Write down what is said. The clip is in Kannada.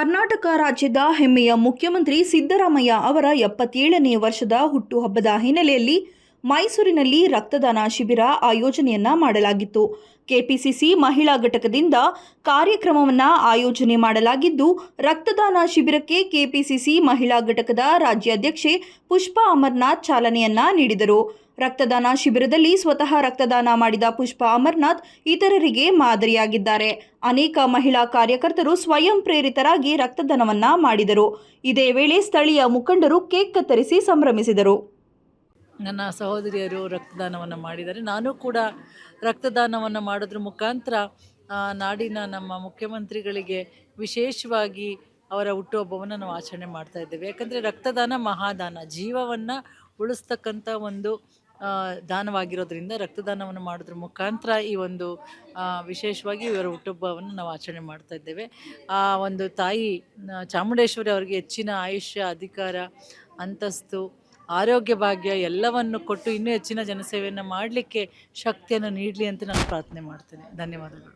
ಕರ್ನಾಟಕ ರಾಜ್ಯದ ಹೆಮ್ಮೆಯ ಮುಖ್ಯಮಂತ್ರಿ ಸಿದ್ದರಾಮಯ್ಯ ಅವರ 77ನೇ ವರ್ಷದ ಹುಟ್ಟುಹಬ್ಬದ ಹಿನ್ನೆಲೆಯಲ್ಲಿ ಮೈಸೂರಿನಲ್ಲಿ ರಕ್ತದಾನ ಶಿಬಿರ ಆಯೋಜನೆಯನ್ನ ಮಾಡಲಾಗಿತ್ತು. ಕೆಪಿಸಿಸಿ ಮಹಿಳಾ ಘಟಕದಿಂದ ಕಾರ್ಯಕ್ರಮವನ್ನು ಆಯೋಜನೆ ಮಾಡಲಾಗಿದ್ದು, ರಕ್ತದಾನ ಶಿಬಿರಕ್ಕೆ ಕೆಪಿಸಿಸಿ ಮಹಿಳಾ ಘಟಕದ ರಾಜ್ಯಾಧ್ಯಕ್ಷೆ ಪುಷ್ಪಾ ಅಮರನಾಥ್ ಚಾಲನೆಯನ್ನ ನೀಡಿದರು. ರಕ್ತದಾನ ಶಿಬಿರದಲ್ಲಿ ಸ್ವತಃ ರಕ್ತದಾನ ಮಾಡಿದ ಪುಷ್ಪಾ ಅಮರನಾಥ್ ಇತರರಿಗೆ ಮಾದರಿಯಾಗಿದ್ದಾರೆ. ಅನೇಕ ಮಹಿಳಾ ಕಾರ್ಯಕರ್ತರು ಸ್ವಯಂ ಪ್ರೇರಿತರಾಗಿ ರಕ್ತದಾನವನ್ನ ಮಾಡಿದರು. ಇದೇ ವೇಳೆ ಸ್ಥಳೀಯ ಮುಖಂಡರು ಕೇಕ್ ಕತ್ತರಿಸಿ ಸಂಭ್ರಮಿಸಿದರು. ನನ್ನ ಸಹೋದರಿಯರು ರಕ್ತದಾನವನ್ನು ಮಾಡಿದ್ದಾರೆ. ನಾನು ಕೂಡ ರಕ್ತದಾನವನ್ನು ಮಾಡೋದ್ರ ಮುಖಾಂತರ ನಾಡಿನ ನಮ್ಮ ಮುಖ್ಯಮಂತ್ರಿಗಳಿಗೆ ವಿಶೇಷವಾಗಿ ಅವರ ಹುಟ್ಟುಹಬ್ಬವನ್ನು ನಾವು ಆಚರಣೆ ಮಾಡ್ತಾ ಇದ್ದೇವೆ. ಯಾಕಂದರೆ ರಕ್ತದಾನ ಮಹಾದಾನ, ಜೀವವನ್ನು ಉಳಿಸ್ತಕ್ಕಂಥ ಒಂದು ದಾನವಾಗಿರೋದ್ರಿಂದ ರಕ್ತದಾನವನ್ನು ಮಾಡೋದ್ರ ಮುಖಾಂತರ ಈ ಒಂದು ವಿಶೇಷವಾಗಿ ಇವರ ಹುಟ್ಟುಹಬ್ಬವನ್ನು ನಾವು ಆಚರಣೆ ಮಾಡ್ತಾ ಇದ್ದೇವೆ. ಆ ಒಂದು ತಾಯಿ ಚಾಮುಂಡೇಶ್ವರಿ ಅವರಿಗೆ ಹೆಚ್ಚಿನ ಆಯುಷ್ಯ, ಅಧಿಕಾರ, ಅಂತಸ್ತು, ಆರೋಗ್ಯ ಭಾಗ್ಯ ಎಲ್ಲವನ್ನು ಕೊಟ್ಟು ಇನ್ನೂ ಹೆಚ್ಚಿನ ಜನಸೇವೆಯನ್ನು ಮಾಡಲಿಕ್ಕೆ ಶಕ್ತಿಯನ್ನು ನೀಡಲಿ ಅಂತ ನಾನು ಪ್ರಾರ್ಥನೆ ಮಾಡ್ತೇನೆ. ಧನ್ಯವಾದಗಳು.